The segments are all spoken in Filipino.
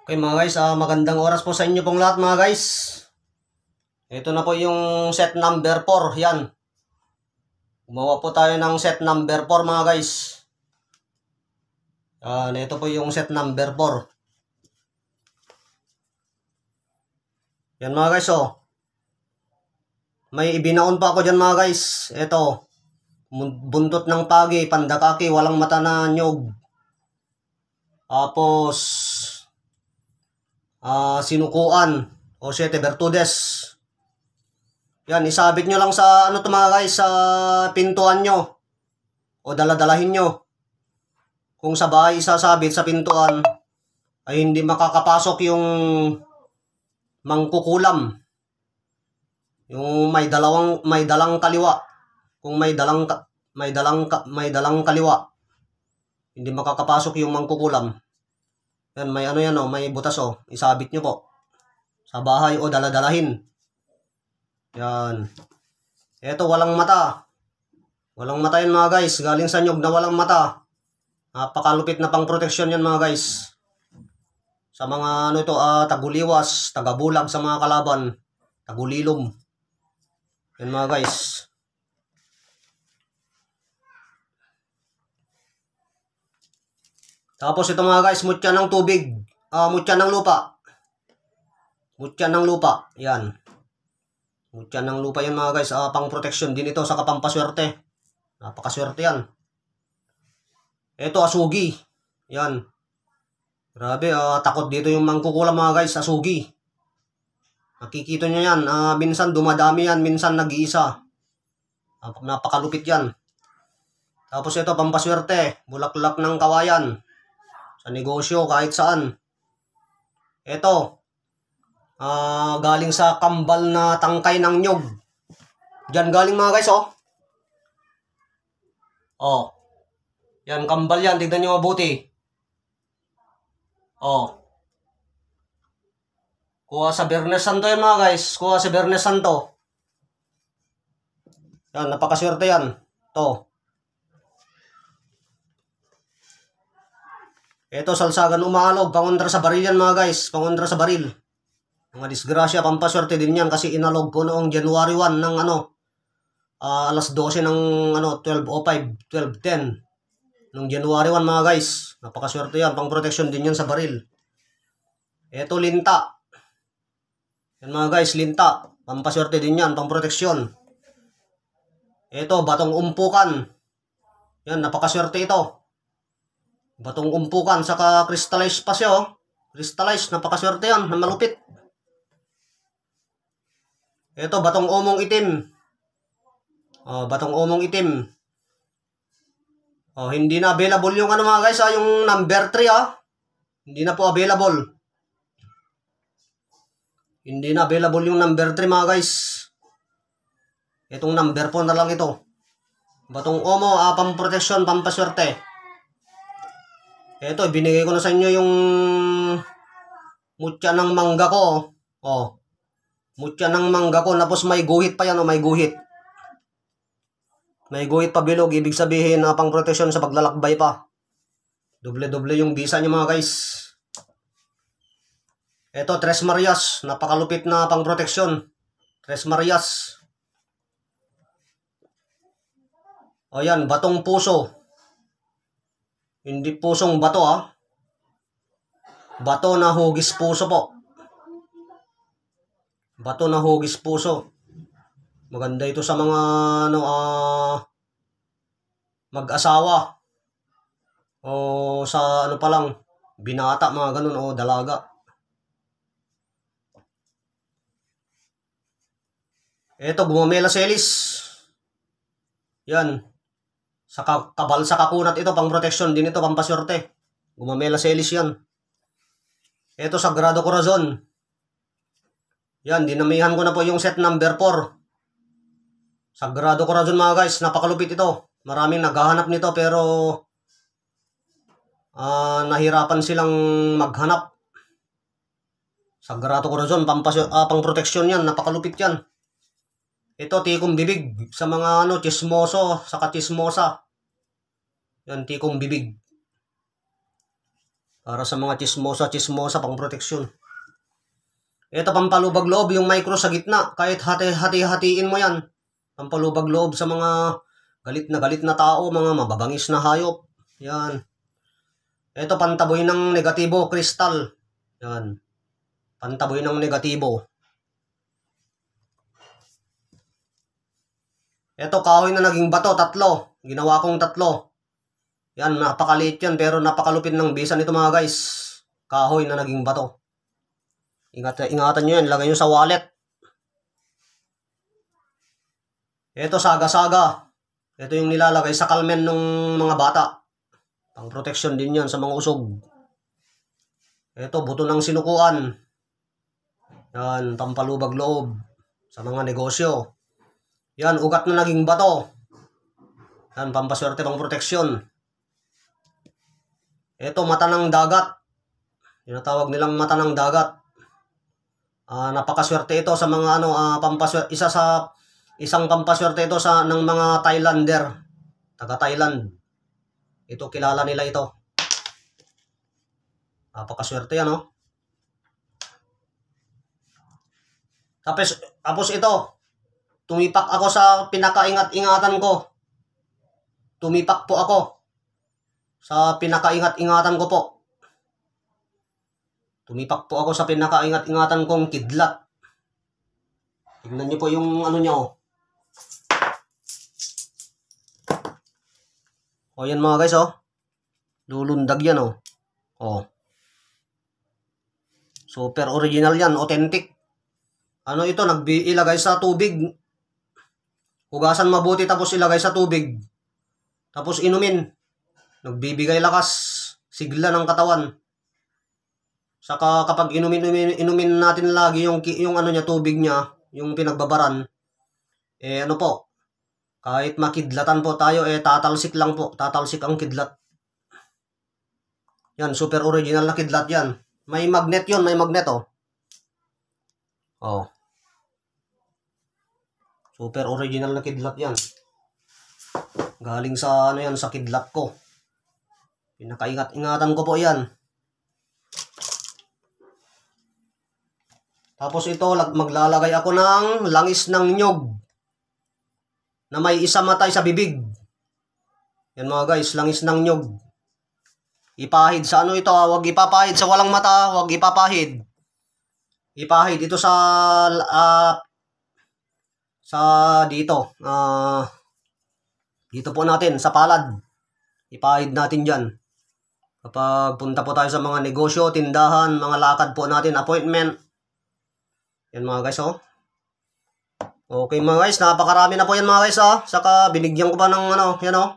Okay mga guys, magandang oras po sa inyo pong lahat mga guys. Ito na po yung set number 4, yan. Gumawa po tayo ng set number 4 mga guys. Ito po yung set number 4. Yan mga guys, oh. May ibinaon pa ako dyan mga guys. Ito, buntot ng pagi, pandakaki, walang mata na nyog. Tapos, sinukuan o 7 Bertudes. Yan, isabit nyo lang sa ano to mga guys, sa pintuan nyo o daladalahin nyo. Kung sa bahay isasabit sa pintuan ay hindi makakapasok yung mangkukulam, yung may dalang kaliwa. Kung may dalang kaliwa, hindi makakapasok yung mangkukulam. Yan, may ano yan, oh, may butas, oh. Isabit nyo po sa bahay o daladalahin. Yan. Ito, walang mata. Walang mata yan mga guys. Galing sa nyog na walang mata. Napakalupit na pang protection yan mga guys. Sa mga ano ito, taguliwas, tagabulag sa mga kalaban, tagulilom. Yan mga guys. Tapos ito mga guys, mutya ng tubig. Mutya ng lupa. Mutya ng lupa. Yan. Mutya ng lupa yan mga guys. Pang protection din ito sa kapampaswerte. Napakaswerte yan. Ito, asugi. Yan. Grabe, takot dito yung mangkukulam mga guys. Asugi. Nakikita nyo yan. Minsan dumadami yan. Minsan nag-iisa. Napakalupit yan. Tapos ito, pampaswerte. Bulaklak ng kawayan. Sa negosyo, kahit saan. Ito. Galing sa kambal na tangkay ng nyog. Diyan galing mga guys, oh. Oh. Yan, kambal yan. Tignan nyo mabuti. Oh. Kuha sa Biyernes Santo yan mga guys. Kuha sa Biyernes Santo. Yan, napakaswerte yan. To. Ito, salsagan umahalog. Pangontra sa baril yan mga guys. Pangontra sa baril. Mga disgrasya, pampaswerte din yan kasi inalog ko noong January 1 ng alas 12 ng 12:05, 12:10. Noong January 1 mga guys. Napakaswerte yan. Pang protection din yan sa baril. Ito, linta. Yan mga guys, linta. Pampaswerte din yan. Pang protection. Ito, batong umpukan. Yan, napakaswerte ito. Batong umpukan. Saka crystallized pa siya, oh. Crystallized. Napakaswerte yan. Na malupit. Ito, batong omong itim. Batong omong itim. Hindi na available yung mga guys, yung number 3, Hindi na po available. Hindi na available yung number 3 mga guys. Itong number 4 na lang ito. Batong omo, pamproteksyon, pampaswerte. Ito, binigay ko na sa inyo yung mutya ng mangga ko. Mutya ng mangga ko, tapos may guhit pa yan, may guhit. May guhit pa bilog, ibig sabihin na pang protection sa paglalakbay pa. Doble-doble yung bisa nyo mga guys. Ito, Tres Marias, napakalupit na pang protection. Tres Marias. O yan, batong puso. Hindi pusong bato, Bato na hugis puso po. Bato na hugis puso. Maganda ito sa mga mag-asawa. O sa pa lang, binata, mga ganun, o dalaga. Ito, gumamela selis. Yan. Sa kabal sa kakunat ito, pang protection din ito, pampaswerte. Gumamela selis yan. Ito, Sagrado Corazon. Yan, dinamihan ko na po yung set number 4. Sagrado Corazon mga guys, napakalupit ito. Maraming naghahanap nito pero nahirapan silang maghanap. Sagrado Corazon, pang protection yan, napakalupit yan. Ito, tikong bibig sa mga chismoso, saka chismosa. Yan, tikong bibig. Para sa mga chismosa pang proteksyon. Ito pampalubag loob, yung micro sa gitna. Kahit hati-hatiin mo yan. Pampalubag loob sa mga galit na tao, mga mababangis na hayop. Yan. Ito pantaboy ng negatibo, kristal. Yan. Pantaboy ng negatibo. Ito kahoy na naging bato, 3. Ginawa kong 3. Yan, napakaliit yan pero napakalupit ng bisa nito mga guys. Kahoy na naging bato. Ingatan nyo yan, lagay nyo sa wallet. Ito saga-saga. Ito yung nilalagay sa kalmen ng mga bata. Pang protection din yan sa mga usog. Ito, buto ng sinukuan. Yan, pampalubag loob sa mga negosyo. Yan, ugat na naging bato. Yan, pampaswerte pang proteksyon. Ito, mata ng dagat. Tinatawag nilang mata ng dagat. Napakaswerte ito sa mga pampaswerte. Isang pampaswerte ito ng mga Thailander. Taga Thailand. Ito, kilala nila ito. Napakaswerte yan, oh. Tapos ito, tumipak ako sa pinakaingat-ingatan ko. Tumipak po ako sa pinakaingat-ingatan ko po. Tumipak po ako sa pinakaingat-ingatan kong kidlat. Tingnan niyo po yung ano niya, oh. O yan mga guys, oh. Lulundag yan, oh. Oh. Super original yan, authentic. Ano ito, ilagay sa tubig. Hugasan mabuti tapos ilagay sa tubig. Tapos inumin. Nagbibigay lakas, sigla ng katawan. Saka kapag inumin natin lagi yung ano niya, tubig niya, yung pinagbabaran, ano po, kahit makidlatan po tayo, tatalsik lang po, tatalsik ang kidlat. Yan, super original na kidlat yan. May magnet yun, may magnet, oh. Oh. Super original na kidlat yan. Galing sa ano yan, sa kidlat ko. Pinakaingat-ingatan ko po yan. Tapos ito, maglalagay ako ng langis ng nyog na may isa matay sa bibig. Yan mga guys, langis ng nyog. Ipahid sa ano ito, huwag ipapahid sa walang mata, huwag ipapahid. Ipahid ito sa dito. Dito po natin, sa palad. Ipahid natin dyan. Kapag punta po tayo sa mga negosyo, tindahan, mga lakad po natin, appointment. Yan mga guys, oh. Okay mga guys, napakarami na po yan mga guys, oh. Saka binigyan ko pa ng ano, yan, oh.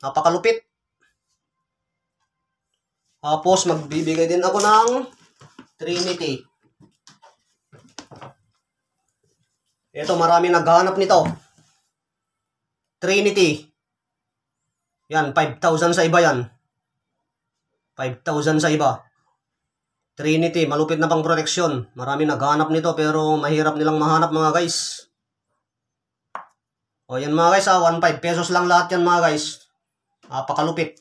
Napakalupit. Tapos magbibigay din ako ng Trinity. Ito, marami naghahanap nito. Trinity. Yan, 5,000 sa iba yan. 5,000 sa iba. Trinity, malupit na pang proteksyon. Marami naghahanap nito pero mahirap nilang mahanap mga guys. O yan mga guys, 1.5 pesos lang lahat yan mga guys. Napakalupit.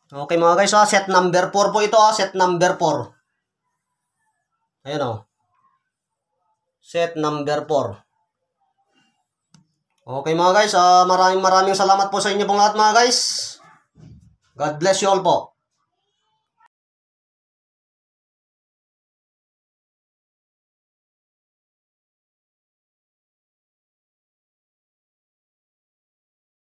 Okay mga guys, set number 4 po ito, set number 4. Ayan, o. Set number 4. Okay mga guys, maraming salamat po sa inyo pong lahat mga guys. God bless you all po.